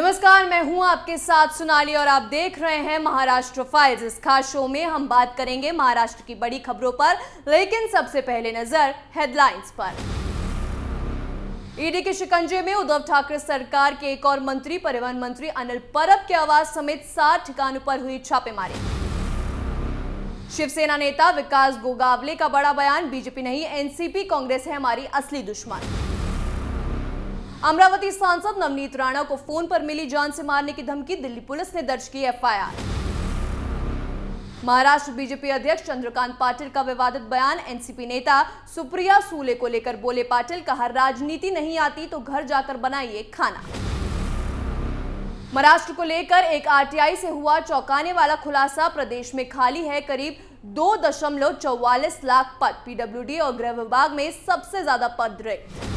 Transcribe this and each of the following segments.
नमस्कार, मैं हूं आपके साथ सोनाली और आप देख रहे हैं महाराष्ट्र फाइल्स। इस खास शो में हम बात करेंगे महाराष्ट्र की बड़ी खबरों पर, लेकिन सबसे पहले नजर हेडलाइंस पर। ईडी के शिकंजे में उद्धव ठाकरे सरकार के एक और मंत्री परिवहन मंत्री अनिल परब के आवास समेत 7 ठिकानों पर हुई छापेमारी। शिवसेना नेता विकास गोगावले का बड़ा बयान, बीजेपी नहीं एनसीपी कांग्रेस है हमारी असली दुश्मन। अमरावती सांसद नवनीत राणा को फोन पर मिली जान से मारने की धमकी, दिल्ली पुलिस ने दर्ज की एफआईआर। महाराष्ट्र बीजेपी अध्यक्ष चंद्रकांत पाटिल का विवादित बयान, एनसीपी नेता सुप्रिया सुले को लेकर बोले पाटिल, कहा राजनीति नहीं आती तो घर जाकर बनाइए खाना। महाराष्ट्र को लेकर एक आरटीआई से हुआ चौंकाने वाला खुलासा, प्रदेश में खाली है करीब 2.44 लाख पद, पीडब्ल्यूडी और गृह विभाग में सबसे ज्यादा पद रिक्त।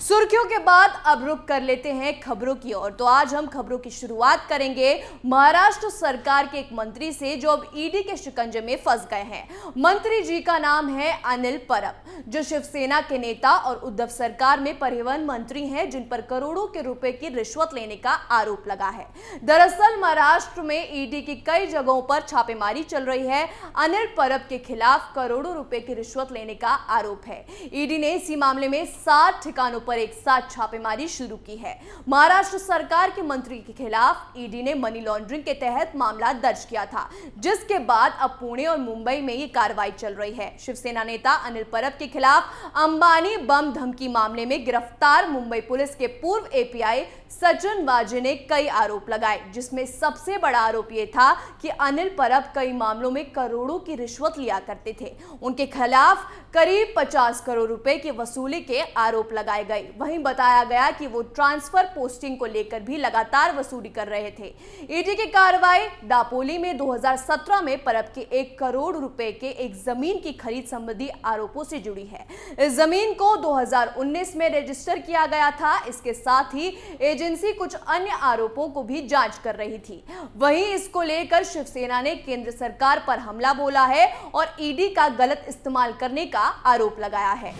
सुर्खियों के बाद अब रुक कर लेते हैं खबरों की ओर। तो आज हम खबरों की शुरुआत करेंगे महाराष्ट्र सरकार के एक मंत्री से जो अब ईडी के शिकंजे में फंस गए हैं। मंत्री जी का नाम है अनिल परब, जो शिवसेना के नेता और उद्धव सरकार में परिवहन मंत्री हैं, जिन पर करोड़ों के रुपए की रिश्वत लेने का आरोप लगा है। दरअसल महाराष्ट्र में ईडी की कई जगहों पर छापेमारी चल रही है। अनिल परब के खिलाफ करोड़ों रुपए की रिश्वत लेने का आरोप है। ईडी ने इसी मामले में 7 ठिकानों पर एक साथ छापेमारी शुरू की है। महाराष्ट्र सरकार के मंत्री के खिलाफ ईडी ने मनी लॉन्ड्रिंग के तहत मामला दर्ज किया था, जिसके बाद अब पुणे और मुंबई में ये कार्रवाई चल रही है। शिवसेना नेता अनिल परब के खिलाफ अंबानी बम धमकी मामले में गिरफ्तार मुंबई पुलिस के पूर्व एपीआई सचिन वाजे ने कई आरोप लगाए, जिसमें सबसे बड़ा आरोप यह था कि अनिल परब कई मामलों में करोड़ों की रिश्वत लिया करते थे। उनके खिलाफ करीब 50 करोड़ रुपए की वसूली के आरोप लगाए गए। वहीं बताया गया कि वो ट्रांसफर पोस्टिंग को लेकर भी लगातार वसूली कर रहे थे। ईडी की कार्रवाई दापोली में 2017 में परब के 1 करोड़ रुपए के एक जमीन की खरीद संबंधी आरोपों से जुड़ी है। इस जमीन को 2019 में रजिस्टर किया गया था। इसके साथ ही एजेंसी कुछ अन्य आरोपों को भी जांच कर रही थी। वहीं इसको लेकर शिवसेना ने केंद्र सरकार पर हमला बोला है और ईडी का गलत इस्तेमाल करने का आरोप लगाया है।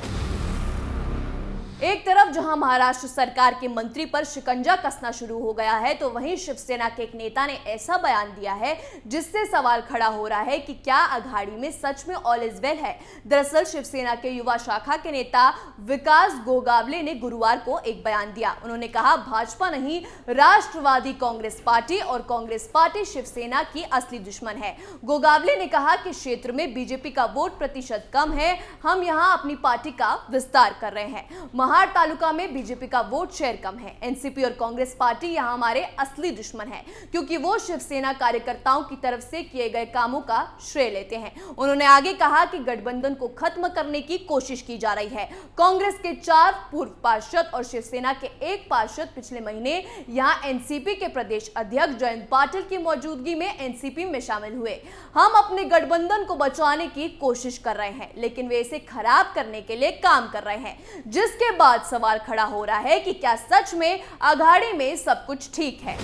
एक तरफ जहां महाराष्ट्र सरकार के मंत्री पर शिकंजा कसना शुरू हो गया है, तो वहीं शिवसेना के एक नेता ने ऐसा बयान दिया है जिससे सवाल खड़ा हो रहा है कि क्या अघाड़ी में सच में ऑल इज वेल है। दरअसल शिवसेना के युवा शाखा के नेता विकास गोगावले ने गुरुवार को एक बयान दिया। उन्होंने कहा, भाजपा नहीं राष्ट्रवादी कांग्रेस पार्टी और कांग्रेस पार्टी शिवसेना की असली दुश्मन है। गोगावले ने कहा कि क्षेत्र में बीजेपी का वोट प्रतिशत कम है, हम यहां अपनी पार्टी का विस्तार कर रहे हैं। महाड़ तालुका में बीजेपी का वोट शेयर कम है। एनसीपी और कांग्रेस पार्टी यहां हमारे असली दुश्मन है, क्योंकि वो शिवसेना कार्यकर्ताओं की तरफ से किए गए कामों का श्रेय लेते हैं। उन्होंने आगे कहा कि गठबंधन को खत्म करने की कोशिश की जा रही है। कांग्रेस के 4 पूर्व पार्षद और शिवसेना के 1 पार्षद पिछले महीने यहां एनसीपी के प्रदेश अध्यक्ष जयंत पाटिल की मौजूदगी में एनसीपी में शामिल हुए। हम अपने गठबंधन को बचाने की कोशिश कर रहे हैं, लेकिन वे इसे खराब करने के लिए काम कर रहे हैं, जिसके बाद सवाल खड़ा हो रहा है कि क्या सच में अघाड़ी में सब कुछ ठीक है।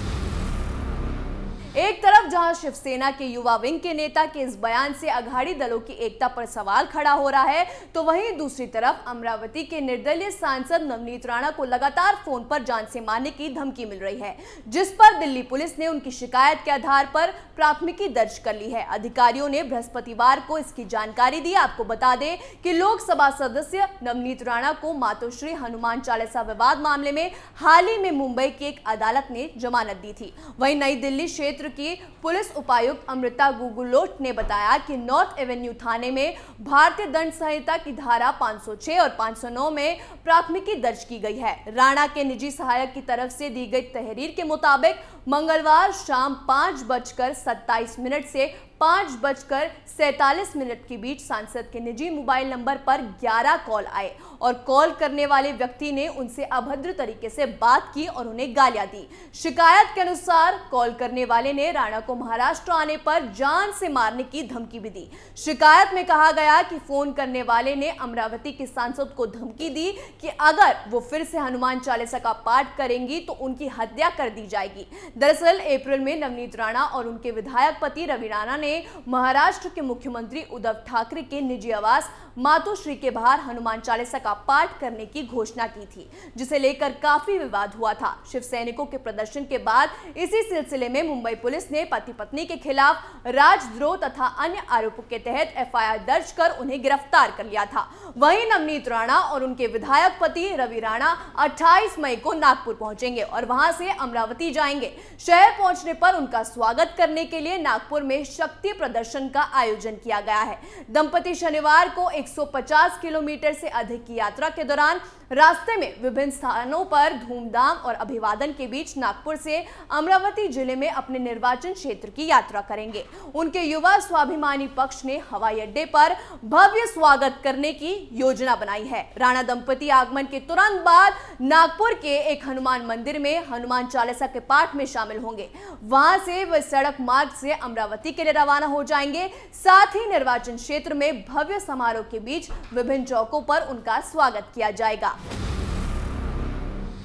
एक तरफ जहां शिवसेना के युवा विंग के नेता के इस बयान से अघाड़ी दलों की एकता पर सवाल खड़ा हो रहा है, तो वहीं दूसरी तरफ अमरावती के निर्दलीय सांसद नवनीत राणा को लगातार फोन पर जान से मारने की धमकी मिल रही है, जिस पर दिल्ली पुलिस ने उनकी शिकायत के आधार पर प्राथमिकी दर्ज कर ली है। अधिकारियों ने बृहस्पतिवार को इसकी जानकारी दी। आपको बता दें कि लोकसभा सदस्य नवनीत राणा को मातोश्री हनुमान चालीसा विवाद मामले में हाल ही में मुंबई की एक अदालत ने जमानत दी थी। वहीं नई दिल्ली क्षेत्र की पुलिस उपायुक्त अमृता गुगुलोट ने बताया कि नॉर्थ एवेन्यू थाने में भारतीय दंड संहिता की धारा 506 और 509 में प्राथमिकी दर्ज की गई है। राणा के निजी सहायक की तरफ से दी गई तहरीर के मुताबिक मंगलवार शाम 5:27 से 5:47 के बीच सांसद के निजी मोबाइल नंबर पर 11 कॉल आए और कॉल करने वाले व्यक्ति ने उनसे अभद्र तरीके से बात की और उन्हें गालियां दी। शिकायत के अनुसार कॉल करने वाले ने राणा को महाराष्ट्र आने पर जान से मारने की धमकी भी दी। शिकायत में कहा गया कि फोन करने वाले ने अमरावती के सांसद को धमकी दी कि अगर वो फिर से हनुमान चालीसा का पाठ करेंगी तो उनकी हत्या कर दी जाएगी। दरअसल अप्रैल में नवनीत राणा और उनके विधायक पति रवि राणा ने महाराष्ट्र के मुख्यमंत्री उद्धव ठाकरे के निजी आवास मातोश्री के बाहर हनुमान चालीसा का पाठ करने की घोषणा की थी, जिसे लेकर काफी विवाद हुआ था। शिव सैनिकों के प्रदर्शन के बाद इसी सिलसिले में मुंबई पुलिस ने पति पत्नी के खिलाफ राजद्रोह तथा अन्य आरोपों के तहत एफआईआर दर्ज कर उन्हें गिरफ्तार कर लिया था। वहीं नवनीत राणा और उनके विधायक पति रवि राणा 28 मई को नागपुर पहुंचेंगे और वहां से अमरावती जाएंगे। शहर पहुंचने पर उनका स्वागत करने के लिए नागपुर में शक्ति प्रदर्शन का आयोजन किया गया है। दंपति शनिवार को 150 किलोमीटर से अधिक की यात्रा के दौरान रास्ते में विभिन्न स्थानों पर धूमधाम और अभिवादन के बीच नागपुर से अमरावती जिले में अपने निर्वाचन क्षेत्र की यात्रा करेंगे। उनके युवा स्वाभिमानी पक्ष ने हवाई अड्डे पर भव्य स्वागत करने की योजना बनाई है। राणा दंपति आगमन के तुरंत बाद नागपुर के एक हनुमान मंदिर में हनुमान चालीसा के पाठ में शामिल होंगे। वहां से वे सड़क मार्ग से अमरावती के लिए रवाना हो जाएंगे। साथ ही निर्वाचन क्षेत्र में भव्य समारोह के बीच विभिन्न चौकों पर उनका स्वागत किया जाएगा।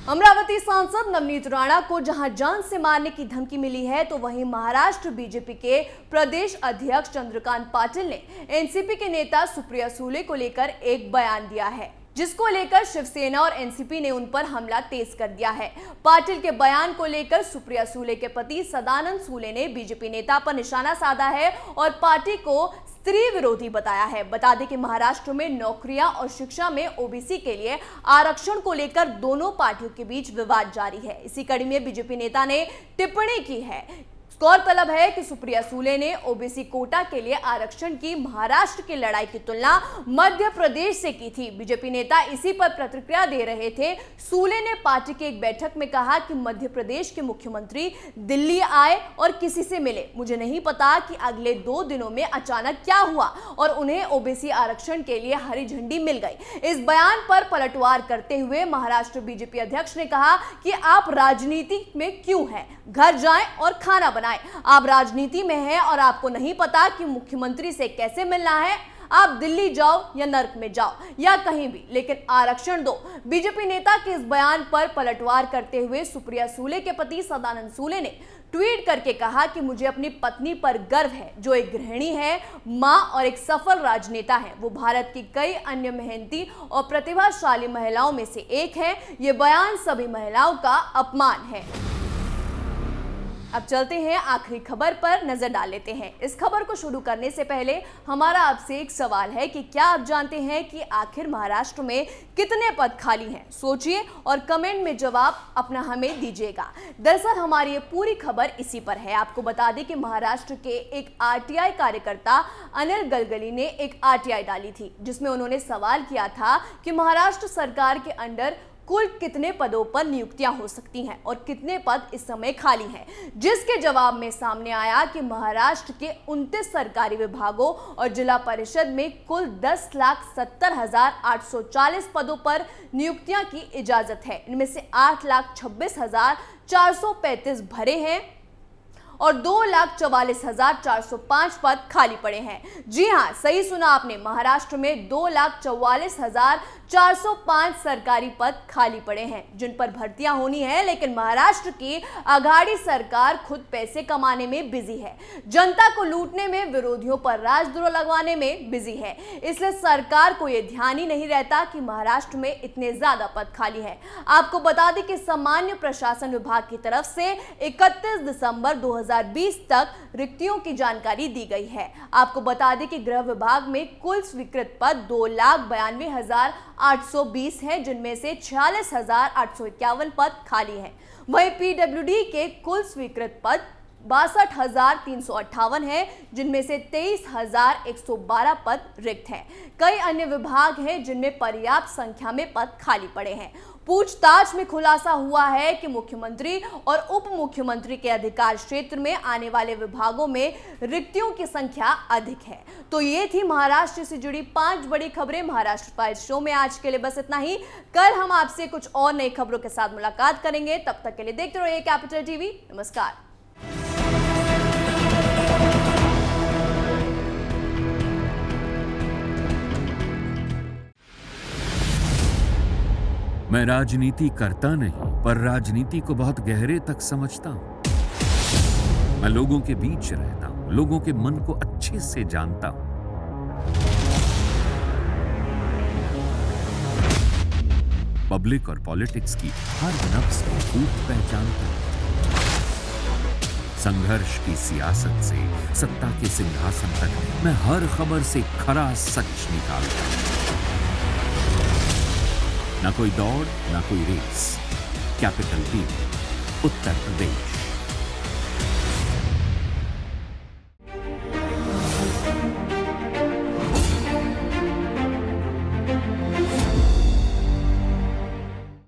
अमरावती सांसद नवनीत राणा को जहां जान से मारने की धमकी मिली है, तो वहीं महाराष्ट्र बीजेपी के प्रदेश अध्यक्ष चंद्रकांत पाटिल ने एनसीपी के नेता सुप्रिया सुले को लेकर एक बयान दिया है, जिसको लेकर शिवसेना और एनसीपी ने उन पर हमला तेज कर दिया है। पाटिल के बयान को लेकर सुप्रिया सुले के पति सदानंद सुले ने बीजेपी नेता पर निशाना साधा है और पार्टी को स्त्री विरोधी बताया है। बता दें कि महाराष्ट्र में नौकरियां और शिक्षा में ओबीसी के लिए आरक्षण को लेकर दोनों पार्टियों के बीच विवाद जारी है। इसी कड़ी में बीजेपी नेता ने टिप्पणी की है। गौरतलब है कि सुप्रिया सुले ने ओबीसी कोटा के लिए आरक्षण की महाराष्ट्र की लड़ाई की तुलना मध्य प्रदेश से की थी। बीजेपी नेता इसी पर प्रतिक्रिया दे रहे थे। सुले ने पार्टी की एक बैठक में कहा कि मध्य प्रदेश के मुख्यमंत्री दिल्ली आए और किसी से मिले। मुझे नहीं पता कि अगले 2 दिनों में अचानक क्या हुआ और उन्हें ओबीसी आरक्षण के लिए हरी झंडी मिल गई। इस बयान पर पलटवार करते हुए महाराष्ट्र बीजेपी अध्यक्ष ने कहा कि आप राजनीति में क्यों हैं? घर जाएं और खाना बनाएं। आप राजनीति में हैं और आपको नहीं पता कि मुख्यमंत्री से कैसे मिलना है। आप दिल्ली जाओ या नर्क में जाओ या कहीं भी, लेकिन आरक्षण दो। बीजेपी नेता के इस बयान पर पलटवार करते हुए सुप्रिया सुले के पति सदानंद सुले ने ट्वीट करके कहा कि मुझे अपनी पत्नी पर गर्व है, जो एक गृहिणी है, मां और एक सफल राजनेता है। वो भारत की कई अन्य मेहनती और प्रतिभाशाली महिलाओं में से एक है। ये बयान सभी महिलाओं का अपमान है। अब चलते हैं आखिरी खबर पर नजर डाल लेते हैं। इस खबर को शुरू करने से पहले हमारा आपसे एक सवाल है कि क्या आप जानते हैं कि आखिर महाराष्ट्र में कितने पद खाली हैं? सोचिए और कमेंट में जवाब अपना हमें दीजिएगा। दरअसल हमारी ये पूरी खबर इसी पर है। आपको बता दें कि महाराष्ट्र के एक आरटीआई कार्यकर्ता अनिल गलगली ने एक आरटीआई डाली थी, जिसमें उन्होंने सवाल किया था कि महाराष्ट्र सरकार के अंडर कुल कितने पदों पर नियुक्तियां हो सकती हैं और कितने पद इस समय खाली हैं, जिसके जवाब में सामने आया कि महाराष्ट्र के 29 सरकारी विभागों और जिला परिषद में कुल 10,70,840 पदों पर नियुक्तियां की इजाजत है। इनमें से 8,26,435 भरे हैं और 2,44,405 पद खाली पड़े हैं। जी हां, सही सुना आपने, महाराष्ट्र में 2,44,405 सरकारी पद खाली पड़े हैं, जिन पर भर्तियां होनी है। लेकिन महाराष्ट्र की आघाड़ी सरकार खुद पैसे कमाने में बिजी है, जनता को लूटने में, विरोधियों पर राजद्रोह लगवाने में बिजी है। इसलिए सरकार को यह ध्यान ही नहीं रहता कि महाराष्ट्र में इतने ज्यादा पद खाली है। आपको बता दें कि सामान्य प्रशासन विभाग की तरफ से 31 दिसंबर 2020 तक रिक्तियों की जानकारी दी गई है। आपको बता दें कि गृह विभाग में कुल स्वीकृत पद 2,92,820 हैं, जिनमें से 46,851 पद खाली हैं। वहीं पीडब्ल्यूडी के कुल स्वीकृत पद 62,358 है, जिनमें से 23,112 पद रिक्त हैं। कई अन्य विभाग हैं जिनमें पर्याप्त संख्या में पद खाली पड़े हैं। पूछताछ में खुलासा हुआ है कि मुख्यमंत्री और उप मुख्यमंत्री के अधिकार क्षेत्र में आने वाले विभागों में रिक्तियों की संख्या अधिक है। तो ये थी महाराष्ट्र से जुड़ी 5 बड़ी खबरें महाराष्ट्र फाइल्स शो में। आज के लिए बस इतना ही। कल हम आपसे कुछ और नई खबरों के साथ मुलाकात करेंगे। तब तक के लिए देखते रहिए कैपिटल टीवी। नमस्कार। मैं राजनीति करता नहीं, पर राजनीति को बहुत गहरे तक समझता हूं। मैं लोगों के बीच रहता हूं, लोगों के मन को अच्छे से जानता हूं। पब्लिक और पॉलिटिक्स की हर नब्ज को खूब पहचानता हूं। संघर्ष की सियासत से सत्ता के सिंहासन तक मैं हर खबर से खरा सच निकालता हूं। ना कोई दौड़, ना कोई race. Capital B, Uttar Pradesh.